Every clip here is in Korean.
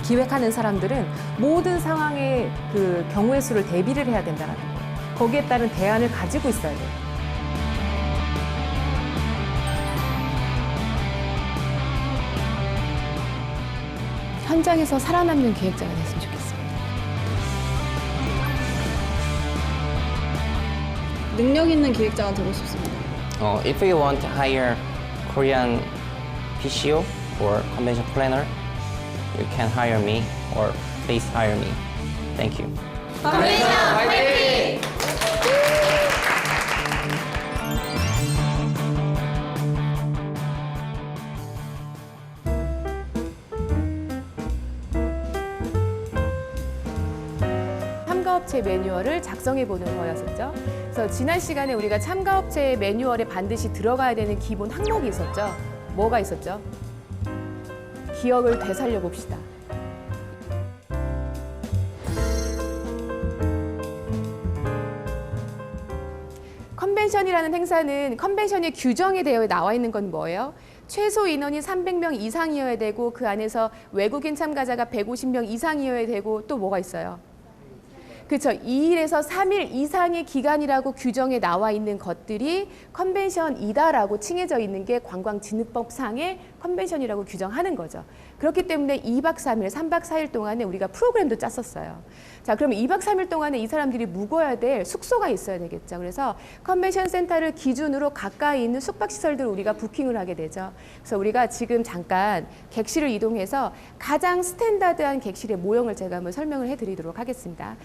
기획하는 사람들은 모든 상황의 그 경우의 수를 대비를 해야 된다는 거예요. 거기에 따른 대안을 가지고 있어야 돼요. 현장에서 살아남는 기획자가 됐으면 좋겠습니다. 능력 있는 기획자가 되고 싶습니다. If you want to hire Korean PCO or convention planner, you can hire me or please hire me. Thank you. 컨벤션 화이팅! 참가업체 매뉴얼을 작성해 보는 거였었죠. 그래서 지난 시간에 우리가 참가업체 매뉴얼에 반드시 들어가야 되는 기본 항목이 있었죠. 뭐가 있었죠? 기억을 되살려 봅시다. 컨벤션이라는 행사는 컨벤션의 규정에 되어 나와 있는 건 뭐예요? 최소 인원이 300명 이상이어야 되고 그 안에서 외국인 참가자가 150명 이상이어야 되고 또 뭐가 있어요? 그렇죠. 2일에서 3일 이상의 기간이라고 규정에 나와 있는 것들이 컨벤션이다라고 칭해져 있는 게 관광진흥법상의 컨벤션이라고 규정하는 거죠. 그렇기 때문에 2박 3일, 3박 4일 동안에 우리가 프로그램도 짰었어요. 자, 그럼 2박 3일 동안에 이 사람들이 묵어야 될 숙소가 있어야 되겠죠. 그래서 컨벤션 센터를 기준으로 가까이 있는 숙박시설들을 우리가 부킹을 하게 되죠. 그래서 우리가 지금 잠깐 객실을 이동해서 가장 스탠다드한 객실의 모형을 제가 한번 설명을 해드리도록 하겠습니다.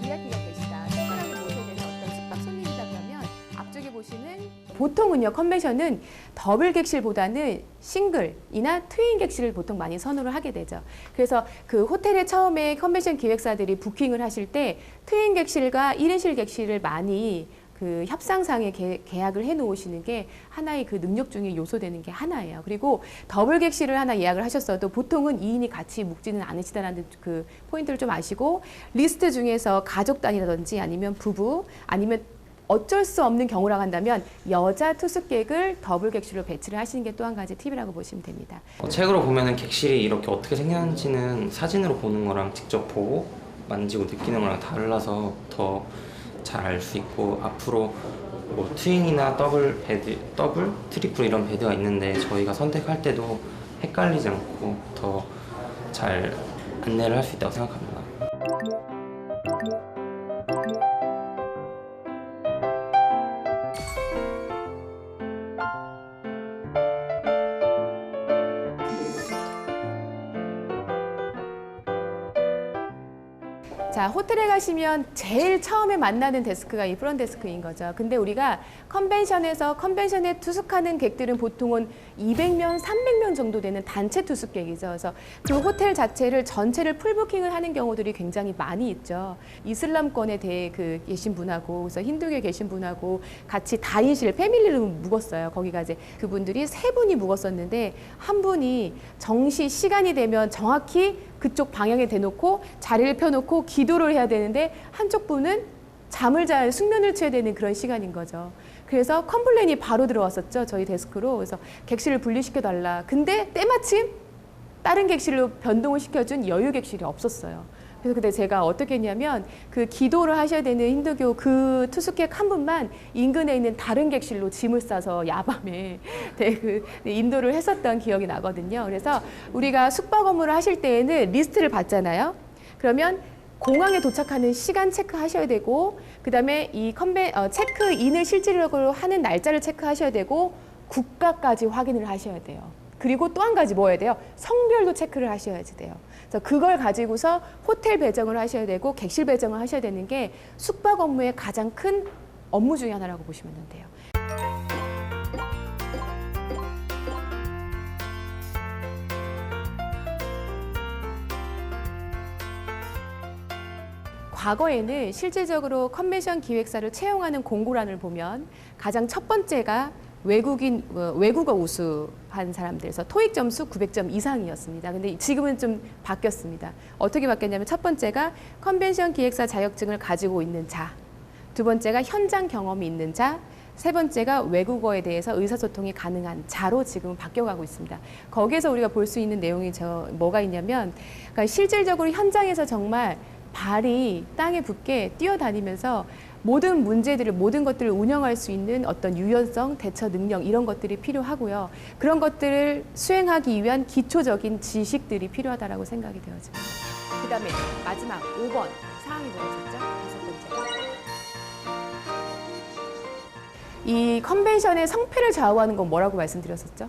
VIP가 계시다. 특별하게 모셔야 되는 어떤 숙박 손님이다 그러면 앞쪽에 보시는 보통은요, 컨벤션은 더블 객실보다는 싱글이나 트윈 객실을 보통 많이 선호를 하게 되죠. 그래서 그 호텔에 처음에 컨벤션 기획사들이 부킹을 하실 때 트윈 객실과 1인실 객실을 많이 그 협상상에 계약을 해 놓으시는 게 하나의 그 능력 중에 요소되는 게 하나예요. 그리고 더블 객실을 하나 예약을 하셨어도 보통은 2인이 같이 묵지는 않으시다라는 그 포인트를 좀 아시고, 리스트 중에서 가족 단위라든지 아니면 부부 아니면 어쩔 수 없는 경우라고 한다면 여자 투숙객을 더블 객실로 배치를 하시는 게 또 한 가지 팁이라고 보시면 됩니다. 책으로 보면은 객실이 이렇게 어떻게 생겼는지는 사진으로 보는 거랑 직접 보고 만지고 느끼는 거랑 달라서 더 잘 알 수 있고, 앞으로 뭐 트윈이나 더블 베드, 더블, 트리플 이런 베드가 있는데 저희가 선택할 때도 헷갈리지 않고 더 잘 안내를 할 수 있다고 생각합니다. 자, 호텔에 가시면 제일 처음에 만나는 데스크가 이 프런트 데스크인 거죠. 근데 우리가 컨벤션에 투숙하는 객들은 보통은 200명, 300명 정도 되는 단체 투숙객이죠. 그래서 그 호텔 자체를 전체를 풀부킹을 하는 경우들이 굉장히 많이 있죠. 이슬람권에 대해 계신 분하고, 그래서 힌두교에 계신 분하고 같이 다인실, 패밀리로 묵었어요. 거기가 이제 그분들이 3분이 묵었었는데, 한 분이 정시 시간이 되면 정확히 그쪽 방향에 대놓고 자리를 펴놓고 기도를 해야 되는데, 한쪽 분은 잠을 잘 숙면을 취해야 되는 그런 시간인 거죠. 그래서 컴플레인이 바로 들어왔었죠, 저희 데스크로. 그래서 객실을 분리시켜달라. 근데 때마침 다른 객실로 변동을 시켜준 여유 객실이 없었어요. 그래서 그때 제가 어떻게 했냐면, 그 기도를 하셔야 되는 힌두교 그 투숙객 한 분만 인근에 있는 다른 객실로 짐을 싸서 야밤에 인도를 했었던 기억이 나거든요. 그래서 우리가 숙박 업무를 하실 때에는 리스트를 받잖아요. 그러면 공항에 도착하는 시간 체크하셔야 되고, 그다음에 이 체크인을 실질적으로 하는 날짜를 체크하셔야 되고, 국가까지 확인을 하셔야 돼요. 그리고 또 한 가지 뭐 해야 돼요? 성별도 체크를 하셔야지 돼요. 그래서 그걸 가지고서 호텔 배정을 하셔야 되고 객실 배정을 하셔야 되는 게 숙박 업무의 가장 큰 업무 중에 하나라고 보시면 돼요. 과거에는 실질적으로 컨벤션 기획사를 채용하는 공고란을 보면 가장 첫 번째가 외국어 우수한 사람들에서 토익 점수 900점 이상이었습니다. 근데 지금은 좀 바뀌었습니다. 어떻게 바뀌었냐면, 첫 번째가 컨벤션 기획사 자격증을 가지고 있는 자, 두 번째가 현장 경험이 있는 자, 세 번째가 외국어에 대해서 의사소통이 가능한 자로 지금 바뀌어가고 있습니다. 거기에서 우리가 볼 수 있는 내용이 뭐가 있냐면, 그러니까 실질적으로 현장에서 정말 발이 땅에 붙게 뛰어다니면서 모든 문제들을, 모든 것들을 운영할 수 있는 어떤 유연성, 대처 능력 이런 것들이 필요하고요. 그런 것들을 수행하기 위한 기초적인 지식들이 필요하다라고 생각이 되어집니다. 그 다음에 마지막 5번 사항이 뭐였었죠? 다섯 번째. 이 컨벤션의 성패를 좌우하는 건 뭐라고 말씀드렸었죠?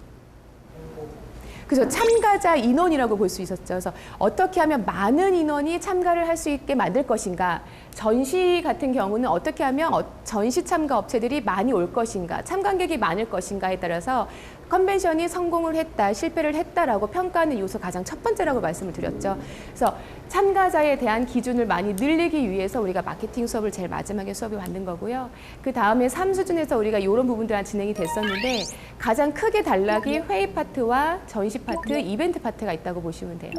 그래서 참가자 인원이라고 볼 수 있었죠. 그래서 어떻게 하면 많은 인원이 참가를 할 수 있게 만들 것인가. 전시 같은 경우는 어떻게 하면 전시 참가 업체들이 많이 올 것인가, 참관객이 많을 것인가에 따라서 컨벤션이 성공을 했다, 실패를 했다라고 평가하는 요소 가장 첫 번째라고 말씀을 드렸죠. 그래서 참가자에 대한 기준을 많이 늘리기 위해서 우리가 마케팅 수업을 제일 마지막에 수업에 받는 거고요. 그 다음에 3수준에서 우리가 이런 부분들은 진행이 됐었는데 가장 크게 단락이 회의 파트와 전시 파트, 이벤트 파트가 있다고 보시면 돼요.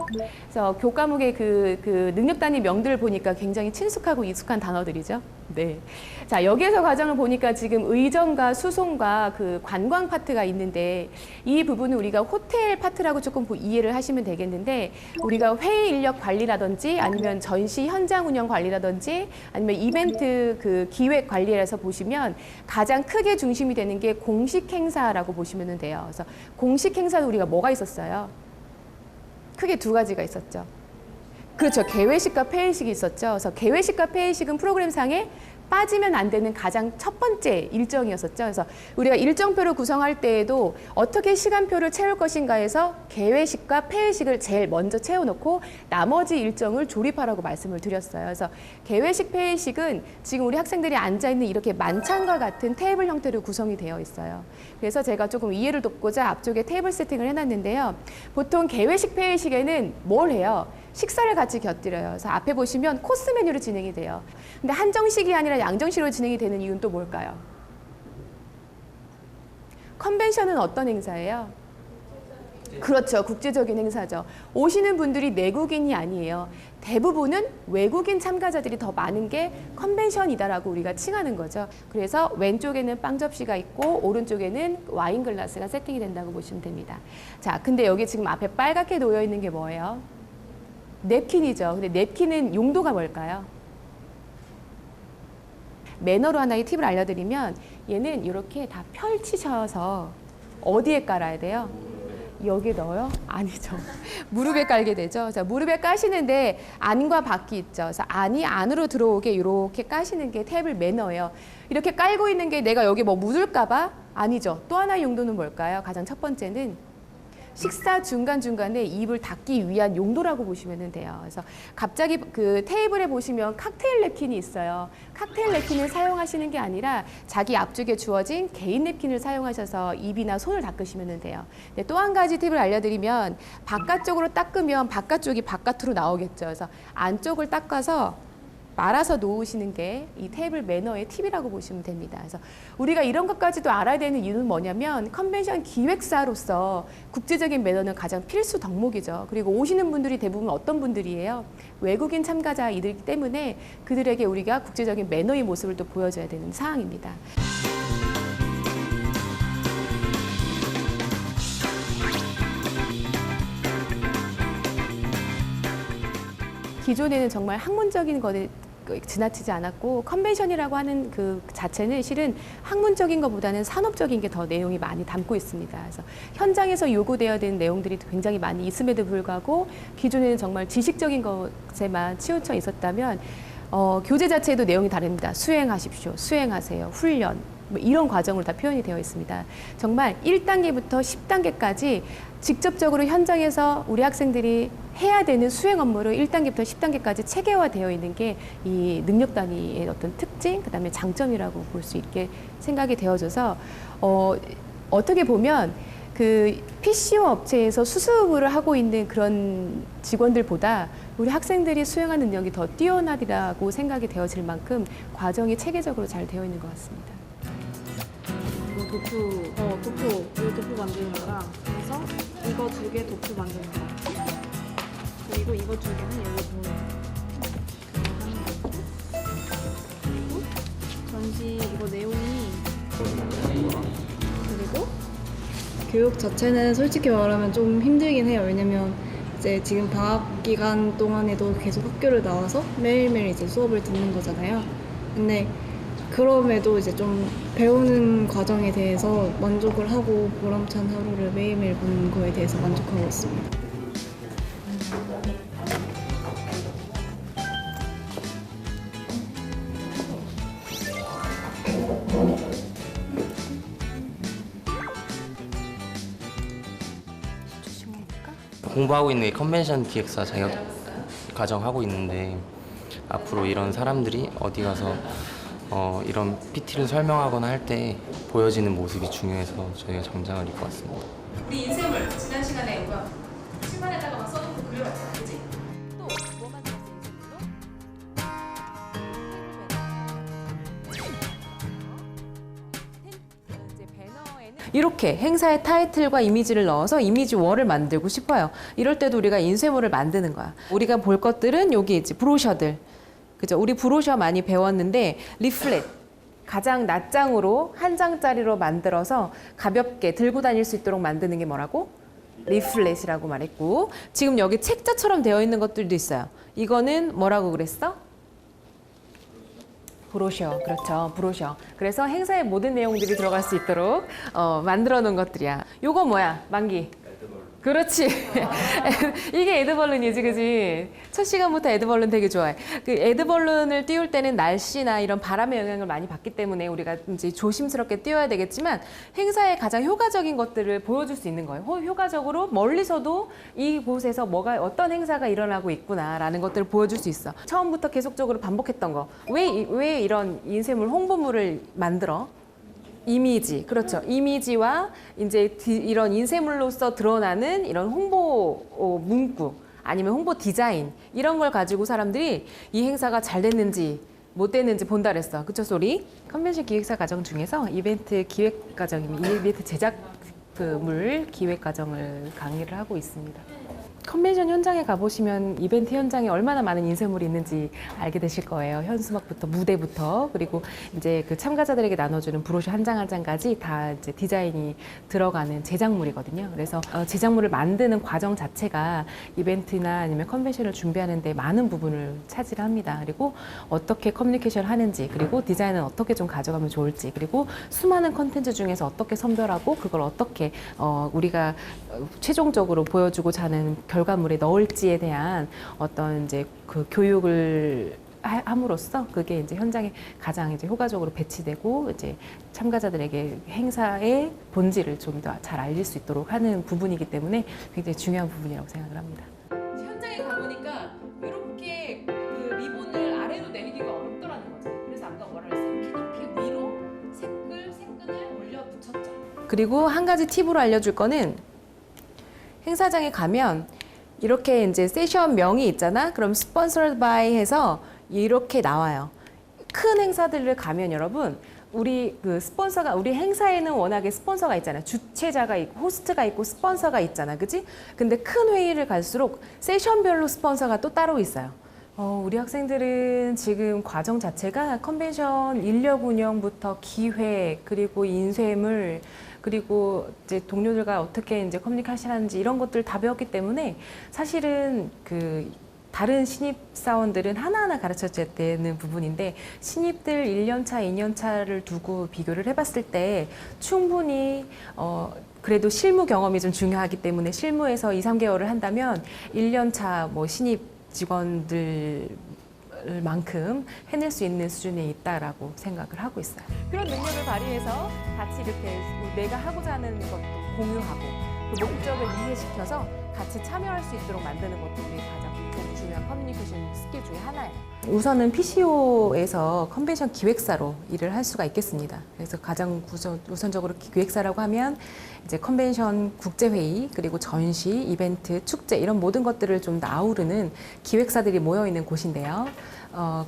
그래서 교과목의 그 능력 단위 명들을 보니까 굉장히 친숙하고 익숙한 단어들이죠. 네. 자, 여기에서 과정을 보니까 지금 의전과 수송과 그 관광 파트가 있는데 이 부분은 우리가 호텔 파트라고 조금 이해를 하시면 되겠는데 우리가 회의 인력 관리라든지 아니면 전시 현장 운영 관리라든지 아니면 이벤트 그 기획 관리에서 보시면 가장 크게 중심이 되는 게 공식 행사라고 보시면 돼요. 그래서 공식 행사는 우리가 뭐가 있었어요? 크게 두 가지가 있었죠. 그렇죠. 개회식과 폐회식이 있었죠. 그래서 개회식과 폐회식은 프로그램상에 빠지면 안 되는 가장 첫 번째 일정이었었죠. 그래서 우리가 일정표를 구성할 때에도 어떻게 시간표를 채울 것인가 해서 개회식과 폐회식을 제일 먼저 채워놓고 나머지 일정을 조립하라고 말씀을 드렸어요. 그래서 개회식, 폐회식은 지금 우리 학생들이 앉아있는 이렇게 만찬과 같은 테이블 형태로 구성이 되어 있어요. 그래서 제가 조금 이해를 돕고자 앞쪽에 테이블 세팅을 해놨는데요. 보통 개회식, 폐회식에는 뭘 해요? 식사를 같이 곁들여요. 그래서 앞에 보시면 코스 메뉴로 진행이 돼요. 근데 한정식이 아니라 양정식으로 진행이 되는 이유는 또 뭘까요? 컨벤션은 어떤 행사예요? 그렇죠. 국제적인 행사죠. 오시는 분들이 내국인이 아니에요. 대부분은 외국인 참가자들이 더 많은 게 컨벤션이다라고 우리가 칭하는 거죠. 그래서 왼쪽에는 빵 접시가 있고 오른쪽에는 와인 글라스가 세팅이 된다고 보시면 됩니다. 자, 근데 여기 지금 앞에 빨갛게 놓여 있는 게 뭐예요? 냅킨이죠. 근데 냅킨은 용도가 뭘까요? 매너로 하나의 팁을 알려드리면 얘는 이렇게 다 펼치셔서 어디에 깔아야 돼요? 여기에 넣어요? 아니죠. 무릎에 깔게 되죠. 자, 무릎에 까시는데 안과 밖이 있죠. 그래서 안이 안으로 들어오게 이렇게 까시는 게 테이블 매너예요. 이렇게 깔고 있는 게 내가 여기 뭐 묻을까 봐? 아니죠. 또 하나의 용도는 뭘까요? 가장 첫 번째는 식사 중간중간에 입을 닫기 위한 용도라고 보시면 돼요. 그래서 갑자기 그 테이블에 보시면 칵테일 냅킨이 있어요. 칵테일 냅킨을 사용하시는 게 아니라 자기 앞쪽에 주어진 개인 냅킨을 사용하셔서 입이나 손을 닦으시면 돼요. 또 한 가지 팁을 알려드리면 바깥쪽으로 닦으면 바깥쪽이 바깥으로 나오겠죠. 그래서 안쪽을 닦아서 말아서 놓으시는 게 이 테이블 매너의 팁이라고 보시면 됩니다. 그래서 우리가 이런 것까지도 알아야 되는 이유는 뭐냐면 컨벤션 기획사로서 국제적인 매너는 가장 필수 덕목이죠. 그리고 오시는 분들이 대부분 어떤 분들이에요? 외국인 참가자이기 때문에 그들에게 우리가 국제적인 매너의 모습을 또 보여줘야 되는 사항입니다. 기존에는 정말 학문적인 것에 지나치지 않았고 컨벤션이라고 하는 그 자체는 실은 학문적인 것보다는 산업적인 게 더 내용이 많이 담고 있습니다. 그래서 현장에서 요구되어야 되는 내용들이 굉장히 많이 있음에도 불구하고 기존에는 정말 지식적인 것에만 치우쳐 있었다면 교재 자체에도 내용이 다릅니다. 수행하십시오. 수행하세요. 훈련. 뭐 이런 과정으로 다 표현이 되어 있습니다. 정말 1단계부터 10단계까지 직접적으로 현장에서 우리 학생들이 해야 되는 수행 업무를 1단계부터 10단계까지 체계화되어 있는 게 이 능력 단위의 어떤 특징, 그다음에 장점이라고 볼 수 있게 생각이 되어져서 어떻게 보면 그 PCO 업체에서 수습을 하고 있는 그런 직원들보다 우리 학생들이 수행한 능력이 더 뛰어나리라고 생각이 되어질 만큼 과정이 체계적으로 잘 되어 있는 것 같습니다. 이거 도프 만드는 거랑 그래서 이거 두 개 도프 만드는 거 그리고 이거 두 개는 여기 보는 거 그리고 전시 이거 내용이 그리고 교육 자체는 솔직히 말하면 좀 힘들긴 해요. 왜냐면 이제 지금 방학 기간 동안에도 계속 학교를 나와서 매일매일 이제 수업을 듣는 거잖아요. 근데 그럼에도 이제 좀 배우는 과정에 대해서 만족을 하고 보람찬 하루를 매일매일 보는 거에 대해서 만족하고 있습니다. 공부하고 있는 컨벤션 기획사 자격 과정 하고 있는데 앞으로 이런 사람들이 어디 가서 이런 PT를 설명하거나 할 때 보여지는 모습이 중요해서 저희가 정장을 입고 왔습니다. 우리 인쇄물 지난 시간에 이거 칠판에다가 막 써놓고 그려봤잖아, 그지? 또 뭐 만들었어 인쇄물로? 이렇게 행사의 타이틀과 이미지를 넣어서 이미지 월을 만들고 싶어요. 이럴 때도 우리가 인쇄물을 만드는 거야. 우리가 볼 것들은 여기 이제 브로셔들. 그죠? 우리 브로셔 많이 배웠는데 리플렛 가장 낱장으로 한 장짜리로 만들어서 가볍게 들고 다닐 수 있도록 만드는 게 뭐라고? 리플렛이라고 말했고, 지금 여기 책자처럼 되어 있는 것들도 있어요. 이거는 뭐라고 그랬어? 브로셔. 그렇죠. 브로셔. 그래서 행사의 모든 내용들이 들어갈 수 있도록 만들어 놓은 것들이야. 요거 뭐야? 만기. 그렇지. 이게 에드벌룬이지, 그지? 첫 시간부터 에드벌룬 되게 좋아해. 그 에드벌룬을 띄울 때는 날씨나 이런 바람의 영향을 많이 받기 때문에 우리가 이제 조심스럽게 띄워야 되겠지만 행사의 가장 효과적인 것들을 보여줄 수 있는 거예요. 효과적으로 멀리서도 이곳에서 뭐가 어떤 행사가 일어나고 있구나라는 것들을 보여줄 수 있어. 처음부터 계속적으로 반복했던 거. 왜 이런 인쇄물 홍보물을 만들어? 이미지, 그렇죠. 이미지와 이제 이런 인쇄물로서 드러나는 이런 홍보 문구 아니면 홍보 디자인 이런 걸 가지고 사람들이 이 행사가 잘 됐는지 못 됐는지 본다 그랬어. 그쵸, 소리? 컨벤션 기획사 과정 중에서 이벤트 기획 과정입니다. 이벤트 제작물 기획 과정을 강의를 하고 있습니다. 컨벤션 현장에 가보시면 이벤트 현장에 얼마나 많은 인쇄물이 있는지 알게 되실 거예요. 현수막부터 무대부터 그리고 이제 그 참가자들에게 나눠주는 브로셔 한 장 한 장까지 다 이제 디자인이 들어가는 제작물이거든요. 그래서 제작물을 만드는 과정 자체가 이벤트나 아니면 컨벤션을 준비하는데 많은 부분을 차지합니다. 그리고 어떻게 커뮤니케이션을 하는지 그리고 디자인은 어떻게 좀 가져가면 좋을지 그리고 수많은 컨텐츠 중에서 어떻게 선별하고 그걸 어떻게 우리가 최종적으로 보여주고자 하는 결과물에 넣을지에 대한 어떤 이제 그 교육을 함으로써 그게 이제 현장에 가장 이제 효과적으로 배치되고 이제 참가자들에게 행사의 본질을 좀 더 잘 알릴 수 있도록 하는 부분이기 때문에 굉장히 중요한 부분이라고 생각을 합니다. 현장에 가보니까 이렇게 그 리본을 아래로 내리기가 어렵더라는 거죠. 그래서 아까 뭐라 그랬어? 캐노피 위로 색끈을 올려 붙였죠. 그리고 한 가지 팁으로 알려줄 거는 행사장에 가면 이렇게 이제 세션 명이 있잖아. 그럼 sponsored by 해서 이렇게 나와요. 큰 행사들을 가면 여러분 우리 그 스폰서가 우리 행사에는 워낙에 스폰서가 있잖아요. 주최자가 있고 호스트가 있고 스폰서가 있잖아. 그지? 근데 큰 회의를 갈수록 세션별로 스폰서가 또 따로 있어요. 우리 학생들은 지금 과정 자체가 컨벤션 인력 운영부터 기획 그리고 인쇄물 그리고 이제 동료들과 어떻게 이제 커뮤니케이션 하는지 이런 것들 다 배웠기 때문에 사실은 그 다른 신입 사원들은 하나하나 가르쳐줘야 되는 부분인데 신입들 1년차, 2년차를 두고 비교를 해봤을 때 충분히 그래도 실무 경험이 좀 중요하기 때문에 실무에서 2, 3개월을 한다면 1년차 뭐 신입 직원들 만큼 해낼 수 있는 수준에 있다라고 생각을 하고 있어요. 그런 능력을 발휘해서 같이 이렇게 내가 하고자 하는 것도 공유하고 그 목적을 이해시켜서 같이 참여할 수 있도록 만드는 것도 우리 가장 중요한 커뮤니케이션 스킬 중에 하나예요. 우선은 PCO에서 컨벤션 기획사로 일을 할 수가 있겠습니다. 그래서 가장 우선적으로 기획사라고 하면 이제 컨벤션 국제회의 그리고 전시, 이벤트, 축제 이런 모든 것들을 좀 더 아우르는 기획사들이 모여 있는 곳인데요.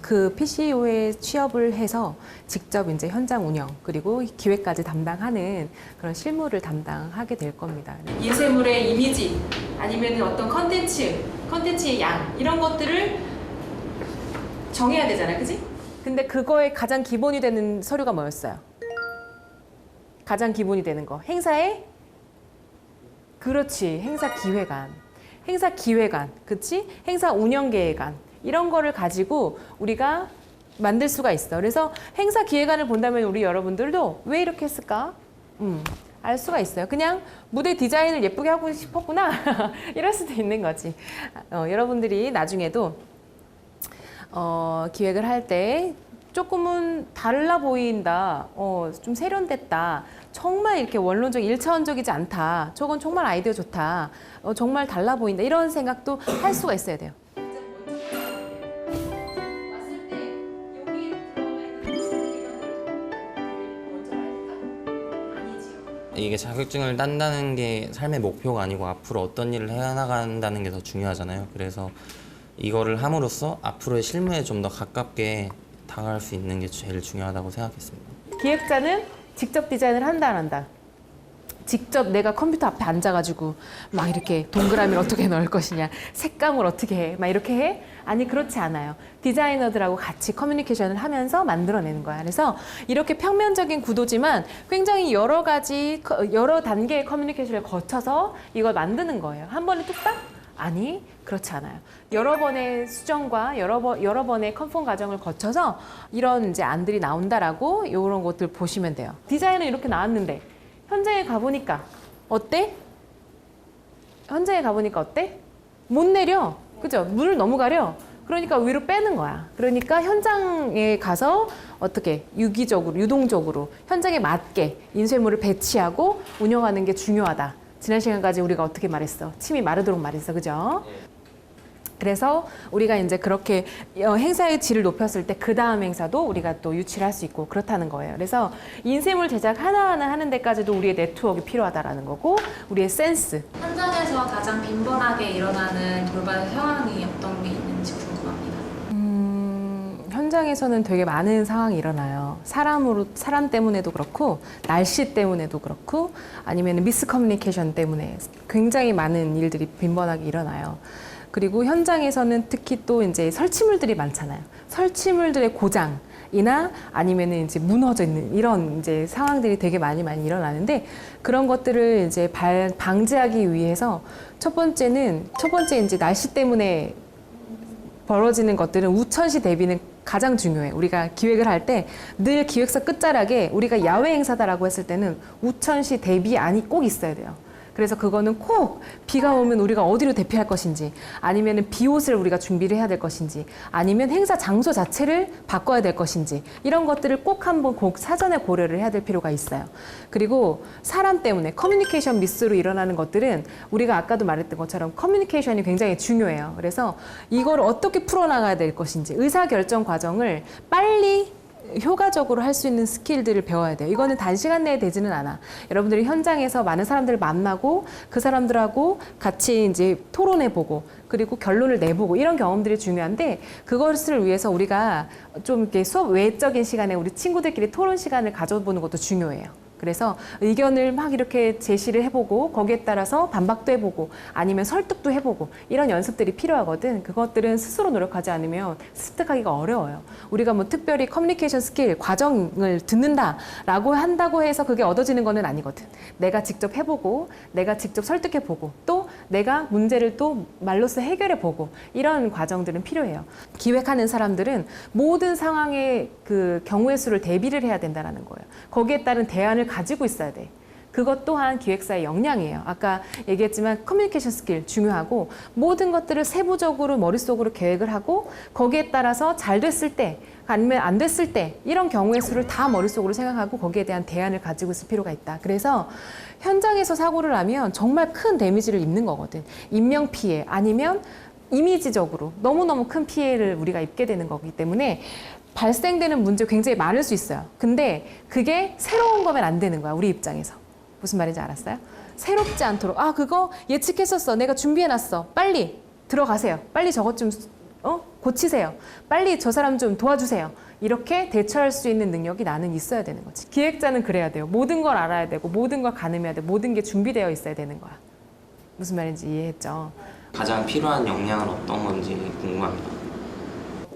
그 PCO에 취업을 해서 직접 이제 현장 운영 그리고 기획까지 담당하는 그런 실무를 담당하게 될 겁니다. 인쇄물의 이미지 아니면 어떤 컨텐츠의 양 이런 것들을 정해야 되잖아요, 그지? 근데 그거의 가장 기본이 되는 서류가 뭐였어요? 가장 기본이 되는 거. 행사의 그렇지. 행사 기획안. 행사 기획안. 그치? 행사 운영 계획안. 이런 거를 가지고 우리가 만들 수가 있어. 그래서 행사 기획안을 본다면 우리 여러분들도 왜 이렇게 했을까? 알 수가 있어요. 그냥 무대 디자인을 예쁘게 하고 싶었구나. 이럴 수도 있는 거지. 여러분들이 나중에도 기획을 할 때 조금은 달라 보인다. 좀 세련됐다. 정말 이렇게 원론적, 일차원적이지 않다. 저건 정말 아이디어 좋다. 정말 달라 보인다. 이런 생각도 할 수가 있어야 돼요. 이게 자격증을 딴다는 게 삶의 목표가 아니고 앞으로 어떤 일을 해나간다는 게 더 중요하잖아요. 그래서 이거를 함으로써 앞으로의 실무에 좀 더 가깝게 다가갈 수 있는 게 제일 중요하다고 생각했습니다. 기획자는 직접 디자인을 한다 안 한다? 직접 내가 컴퓨터 앞에 앉아가지고 막 이렇게 동그라미를 어떻게 넣을 것이냐, 색감을 어떻게 해, 막 이렇게 해? 아니 그렇지 않아요. 디자이너들하고 같이 커뮤니케이션을 하면서 만들어내는 거야. 그래서 이렇게 평면적인 구도지만 굉장히 여러 가지, 여러 단계의 커뮤니케이션을 거쳐서 이걸 만드는 거예요. 한 번에 뚝딱? 아니 그렇지 않아요. 여러 번의 수정과 여러 번의 컨펌 과정을 거쳐서 이런 이제 안들이 나온다라고 이런 것들 보시면 돼요. 디자인은 이렇게 나왔는데 현장에 가보니까 어때? 현장에 가보니까 어때? 못 내려. 그죠? 물을 너무 가려. 그러니까 위로 빼는 거야. 그러니까 현장에 가서 어떻게 유기적으로, 유동적으로 현장에 맞게 인쇄물을 배치하고 운영하는 게 중요하다. 지난 시간까지 우리가 어떻게 말했어? 침이 마르도록 말했어. 그죠? 그래서 우리가 이제 그렇게 행사의 질을 높였을 때 그 다음 행사도 우리가 또 유치를 할 수 있고 그렇다는 거예요. 그래서 인쇄물 제작 하나하나 하는 데까지도 우리의 네트워크가 필요하다라는 거고 우리의 센스. 현장에서 가장 빈번하게 일어나는 돌발 상황이 어떤 게 있는지 궁금합니다. 현장에서는 되게 많은 상황이 일어나요. 사람 때문에도 그렇고 날씨 때문에도 그렇고 아니면 미스커뮤니케이션 때문에 굉장히 많은 일들이 빈번하게 일어나요. 그리고 현장에서는 특히 또 이제 설치물들이 많잖아요. 설치물들의 고장이나 아니면은 이제 무너져 있는 이런 이제 상황들이 되게 많이 일어나는데 그런 것들을 이제 방지하기 위해서 첫 번째 이제 날씨 때문에 벌어지는 것들은 우천시 대비는 가장 중요해. 우리가 기획을 할 때 늘 기획서 끝자락에 우리가 야외 행사다라고 했을 때는 우천시 대비안이 꼭 있어야 돼요. 그래서 그거는 꼭 비가 오면 우리가 어디로 대피할 것인지 아니면 비옷을 우리가 준비를 해야 될 것인지 아니면 행사 장소 자체를 바꿔야 될 것인지 이런 것들을 꼭 한번 사전에 고려를 해야 될 필요가 있어요. 그리고 사람 때문에 커뮤니케이션 미스로 일어나는 것들은 우리가 아까도 말했던 것처럼 커뮤니케이션이 굉장히 중요해요. 그래서 이걸 어떻게 풀어나가야 될 것인지 의사결정 과정을 빨리 효과적으로 할 수 있는 스킬들을 배워야 돼요. 이거는 단시간 내에 되지는 않아. 여러분들이 현장에서 많은 사람들을 만나고 그 사람들하고 같이 이제 토론해보고 그리고 결론을 내보고 이런 경험들이 중요한데 그것을 위해서 우리가 좀 이렇게 수업 외적인 시간에 우리 친구들끼리 토론 시간을 가져보는 것도 중요해요. 그래서 의견을 막 이렇게 제시를 해보고 거기에 따라서 반박도 해보고 아니면 설득도 해보고 이런 연습들이 필요하거든. 그것들은 스스로 노력하지 않으면 습득하기가 어려워요. 우리가 뭐 특별히 커뮤니케이션 스킬 과정을 듣는다라고 한다고 해서 그게 얻어지는 거는 아니거든. 내가 직접 해보고 내가 직접 설득해보고 또 내가 문제를 또 말로써 해결해보고 이런 과정들은 필요해요. 기획하는 사람들은 모든 상황의 그 경우의 수를 대비를 해야 된다는 거예요. 거기에 따른 대안을 가지고 있어야 돼. 그것 또한 기획사의 역량이에요. 아까 얘기했지만 커뮤니케이션 스킬 중요하고 모든 것들을 세부적으로 머릿속으로 계획을 하고 거기에 따라서 잘 됐을 때 아니면 안 됐을 때 이런 경우의 수를 다 머릿속으로 생각하고 거기에 대한 대안을 가지고 있을 필요가 있다. 그래서 현장에서 사고를 나면 정말 큰 데미지를 입는 거거든. 인명피해 아니면 이미지적으로 너무너무 큰 피해를 우리가 입게 되는 거기 때문에 발생되는 문제 굉장히 많을 수 있어요. 근데 그게 새로운 거면 안 되는 거야. 우리 입장에서. 무슨 말인지 알았어요? 새롭지 않도록 그거 예측했었어. 내가 준비해놨어. 빨리 들어가세요. 빨리 저것 좀 고치세요. 빨리 저 사람 좀 도와주세요. 이렇게 대처할 수 있는 능력이 나는 있어야 되는 거지. 기획자는 그래야 돼요. 모든 걸 알아야 되고 모든 걸 가늠해야 돼. 모든 게 준비되어 있어야 되는 거야. 무슨 말인지 이해했죠? 가장 필요한 역량은 어떤 건지 궁금합니다.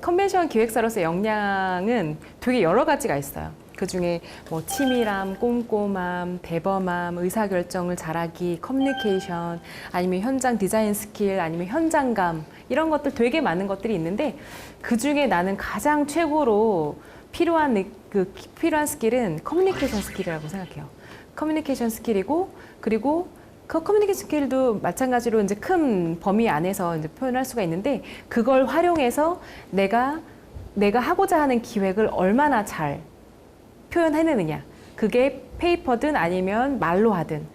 컨벤션 기획사로서의 역량은 되게 여러 가지가 있어요. 그중에 뭐 치밀함, 꼼꼼함, 대범함, 의사결정을 잘하기, 커뮤니케이션, 아니면 현장 디자인 스킬, 아니면 현장감 이런 것들 되게 많은 것들이 있는데 그중에 나는 가장 최고로 필요한 스킬은 커뮤니케이션 스킬이라고 생각해요. 커뮤니케이션 스킬이고 그리고 그 커뮤니케이션 스킬도 마찬가지로 이제 큰 범위 안에서 이제 표현할 수가 있는데 그걸 활용해서 내가 하고자 하는 기획을 얼마나 잘 표현해내느냐. 그게 페이퍼든 아니면 말로 하든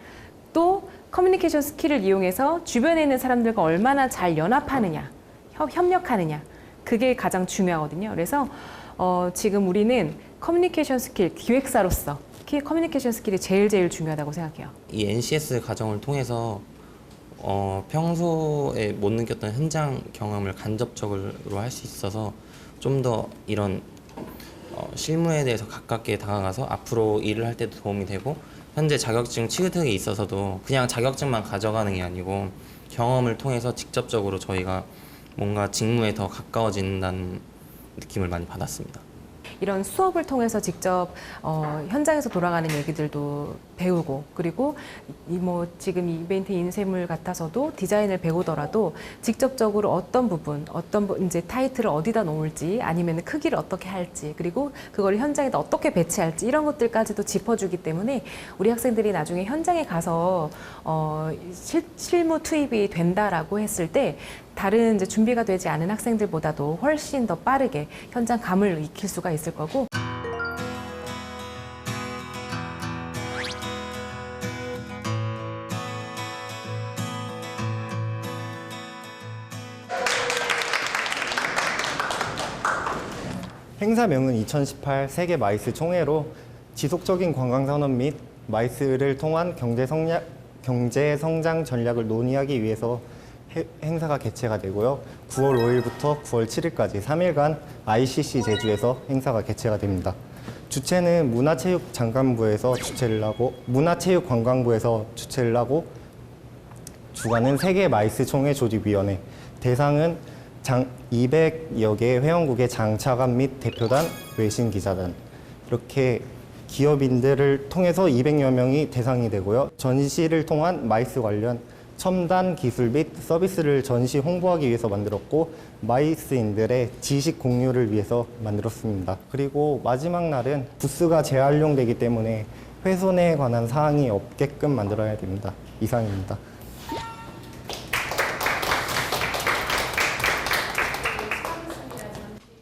또 커뮤니케이션 스킬을 이용해서 주변에 있는 사람들과 얼마나 잘 연합하느냐, 협력하느냐. 그게 가장 중요하거든요. 그래서 지금 우리는 커뮤니케이션 스킬, 기획사로서 커뮤니케이션 스킬이 제일 중요하다고 생각해요. 이 NCS 과정을 통해서 평소에 못 느꼈던 현장 경험을 간접적으로 할 수 있어서 좀 더 이런 실무에 대해서 가깝게 다가가서 앞으로 일을 할 때도 도움이 되고 현재 자격증 취득에 있어서도 그냥 자격증만 가져가는 게 아니고 경험을 통해서 직접적으로 저희가 뭔가 직무에 더 가까워진다는 느낌을 많이 받았습니다. 이런 수업을 통해서 직접 현장에서 돌아가는 얘기들도 배우고 그리고 지금 이 이벤트 인쇄물 같아서도 디자인을 배우더라도 직접적으로 어떤 부분 이제 타이틀을 어디다 놓을지 아니면 크기를 어떻게 할지 그리고 그걸 현장에다 어떻게 배치할지 이런 것들까지도 짚어주기 때문에 우리 학생들이 나중에 현장에 가서 실무 투입이 된다라고 했을 때 다른 이제 준비가 되지 않은 학생들보다도 훨씬 더 빠르게 현장 감을 익힐 수가 있을 거고. 행사명은 2018 세계 마이스 총회로 지속적인 관광산업 및 마이스를 통한 경제 성장 전략을 논의하기 위해서 행사가 개최가 되고요. 9월 5일부터 9월 7일까지 3일간 ICC 제주에서 행사가 개최가 됩니다. 주최는 문화체육관광부에서 주최를 하고 주관은 세계 마이스 총회 조직위원회, 대상은 200여 개 회원국의 장차관 및 대표단, 외신 기자단 이렇게 기업인들을 통해서 200여 명이 대상이 되고요. 전시를 통한 마이스 관련 첨단 기술 및 서비스를 전시 홍보하기 위해서 만들었고 마이스인들의 지식 공유를 위해서 만들었습니다. 그리고 마지막 날은 부스가 재활용되기 때문에 훼손에 관한 사항이 없게끔 만들어야 됩니다. 이상입니다.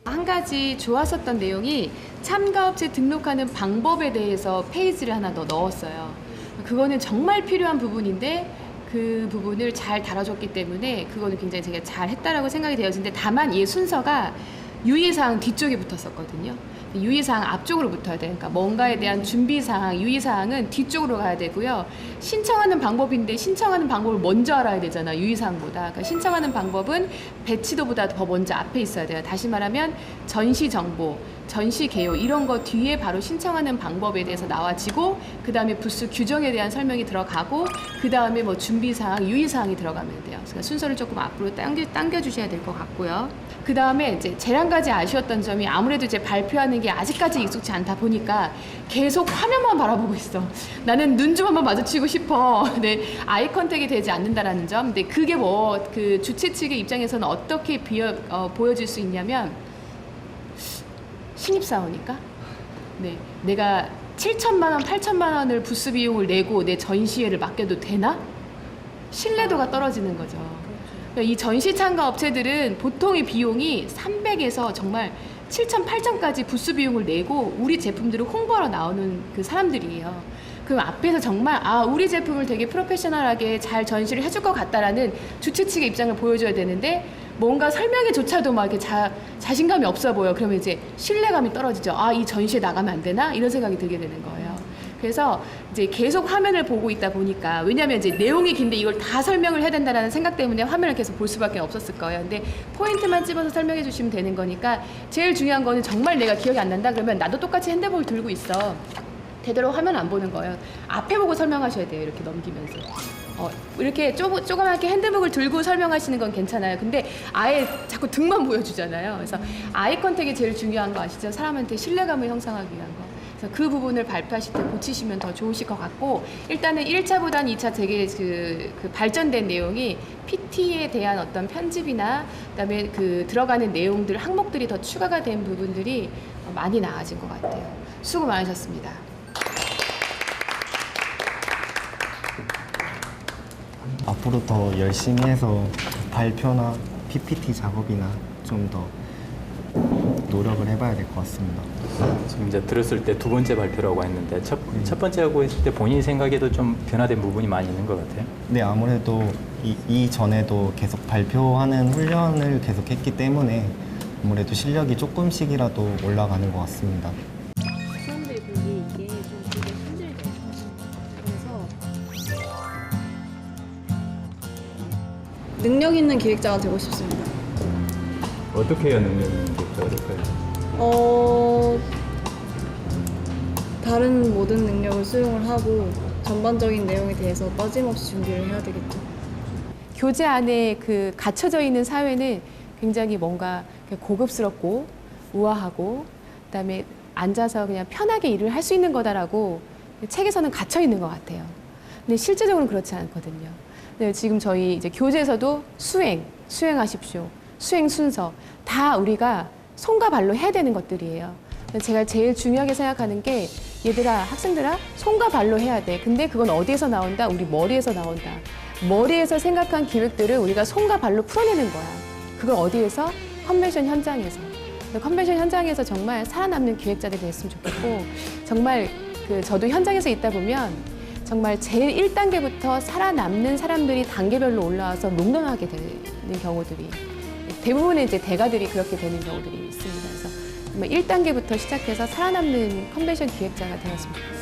한 가지 좋았었던 내용이 참가업체 등록하는 방법에 대해서 페이지를 하나 더 넣었어요. 그거는 정말 필요한 부분인데 그 부분을 잘 다뤄줬기 때문에 그거는 굉장히 제가 잘 했다라고 생각이 되어지는데 다만 이 순서가 유의사항 뒤쪽에 붙었었거든요. 유의사항 앞쪽으로 붙어야 돼요. 그러니까 뭔가에 대한 준비사항, 유의사항은 뒤쪽으로 가야 되고요. 신청하는 방법인데 신청하는 방법을 먼저 알아야 되잖아, 유의사항보다. 그러니까 신청하는 방법은 배치도보다 더 먼저 앞에 있어야 돼요. 다시 말하면 전시 정보, 전시 개요 이런 거 뒤에 바로 신청하는 방법에 대해서 나와지고 그 다음에 부스 규정에 대한 설명이 들어가고 그 다음에 뭐 준비사항, 유의사항이 들어가면 돼요. 그러니까 순서를 조금 앞으로 당겨주셔야 될 것 같고요. 그 다음에 이제 제일 한 가지 아쉬웠던 점이 아무래도 이제 발표하는 게 아직까지 익숙치 않다 보니까 계속 화면만 바라보고 있어. 나는 눈 좀 한번 마주치고 싶어. 근데 아이 컨택이 되지 않는다라는 점. 근데 그게 뭐 그 주최 측의 입장에서는 어떻게 보여질 수 있냐면 신입사원이니까 네, 내가 7천만 원, 8천만 원을 부스 비용을 내고 내 전시회를 맡겨도 되나? 신뢰도가 떨어지는 거죠. 이 전시 참가 업체들은 보통의 비용이 300에서 정말 7천, 8천까지 부스 비용을 내고 우리 제품들을 홍보하러 나오는 그 사람들이에요. 그럼 앞에서 정말 우리 제품을 되게 프로페셔널하게 잘 전시를 해줄 것 같다라는 주최 측의 입장을 보여줘야 되는데 뭔가 설명에조차도 막 이렇게 자신감이 없어 보여. 그러면 이제 신뢰감이 떨어지죠. 이 전시에 나가면 안 되나? 이런 생각이 들게 되는 거예요. 그래서 이제 계속 화면을 보고 있다 보니까 왜냐하면 이제 내용이 긴데 이걸 다 설명을 해야 된다는 생각 때문에 화면을 계속 볼 수밖에 없었을 거예요. 근데 포인트만 집어서 설명해 주시면 되는 거니까 제일 중요한 거는 정말 내가 기억이 안 난다 그러면 나도 똑같이 핸드폰을 들고 있어. 되도록 화면 안 보는 거예요. 앞에 보고 설명하셔야 돼요. 이렇게 넘기면서. 이렇게 조그맣게 핸드북을 들고 설명하시는 건 괜찮아요. 근데 아예 자꾸 등만 보여주잖아요. 그래서 아이 컨택이 제일 중요한 거 아시죠? 사람한테 신뢰감을 형성하기 위한 거. 그래서 그 부분을 발표하실 때 고치시면 더 좋으실 것 같고 일단은 1차보다는 2차 되게 그 발전된 내용이 PT에 대한 어떤 편집이나 그다음에 그 들어가는 내용들 항목들이 더 추가가 된 부분들이 많이 나아진 것 같아요. 수고 많으셨습니다. 앞으로 더 열심히 해서 발표나 PPT 작업이나 좀 더 노력을 해봐야 될 것 같습니다. 지금 이제 들었을 때 두 번째 발표라고 했는데 첫 번째 하고 했을 때 본인 생각에도 좀 변화된 부분이 많이 있는 것 같아요. 네, 아무래도 이전에도 계속 발표하는 훈련을 계속 했기 때문에 아무래도 실력이 조금씩이라도 올라가는 것 같습니다. 사람들이 보기 이게 좀 되게 힘들대요. 그래서 능력 있는 기획자가 되고 싶습니다. 어떻게 해야 능력 있는 기획자가 될까요? 다른 모든 능력을 수용을 하고 전반적인 내용에 대해서 빠짐없이 준비를 해야 되겠죠. 교재 안에 그 갇혀져 있는 사회는 굉장히 뭔가 고급스럽고 우아하고 그다음에 앉아서 그냥 편하게 일을 할 수 있는 거다라고 책에서는 갇혀 있는 것 같아요. 근데 실제적으로는 그렇지 않거든요. 근데 지금 저희 이제 교재에서도 수행하십시오. 수행 순서 다 우리가 손과 발로 해야 되는 것들이에요. 제가 제일 중요하게 생각하는 게 얘들아, 학생들아, 손과 발로 해야 돼. 근데 그건 어디에서 나온다? 우리 머리에서 나온다. 머리에서 생각한 기획들을 우리가 손과 발로 풀어내는 거야. 그걸 어디에서? 컨벤션 현장에서. 컨벤션 현장에서 정말 살아남는 기획자들이 됐으면 좋겠고 정말 저도 현장에서 있다 보면 정말 제일 1단계부터 살아남는 사람들이 단계별로 올라와서 롱런하게 되는 경우들이 대부분의 이제 대가들이 그렇게 되는 경우들이 있습니다. 그래서 정말 1단계부터 시작해서 살아남는 컨벤션 기획자가 되었으면 좋겠습니다.